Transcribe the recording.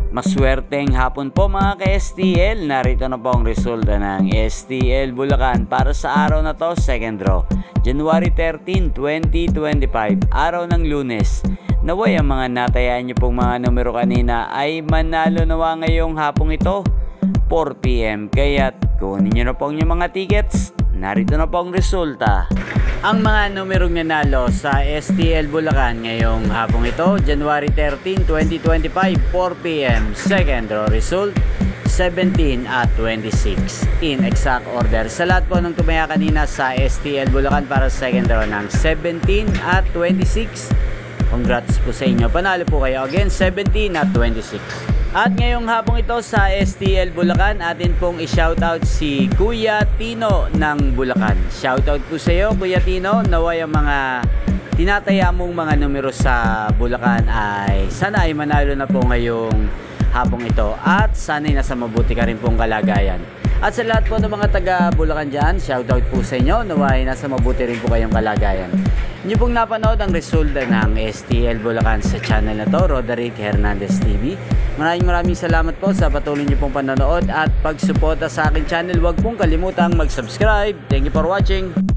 Maswerteng hapon po mga ka-STL. Narito na po ang resulta ng STL Bulacan para sa araw na to, second draw, January 13, 2025, araw ng Lunes. Naway ang mga natayaan nyo pong mga numero kanina ay manalo nawa ngayong hapong ito, 4 PM. Kaya't kunin nyo na po ang inyong mga tickets. Narito na po ang resulta. Ang mga numerong nanalo sa STL Bulacan ngayong hapong ito, January 13, 2025, 4 PM. Second draw result, 17 at 26. In exact order. Sa lahat po ng tumaya kanina sa STL Bulacan para sa second draw ng 17 at 26. Congrats po sa inyo. Panalo po kayo again, 17 at 26. At ngayong hapong ito sa STL Bulacan, atin pong i-shoutout si Kuya Tino ng Bulacan. Shoutout po sa iyo, Kuya Tino. Naway ang mga tinataya mong mga numero sa Bulacan ay sana ay manalo na po ngayong hapong ito. At sana ay nasa mabuti ka rin pong kalagayan. At sa lahat po ng mga taga Bulacan dyan, shoutout po sa inyo. Naway nasa mabuti rin po kayong kalagayan. Inyo pong napanood ang resulta ng STL Bulacan sa channel na to, Roderick Hernandez TV. Maraming salamat po sa patuloy niyo pong panonood at pagsuporta sa aking channel. Huwag pong kalimutang mag-subscribe. Thank you for watching.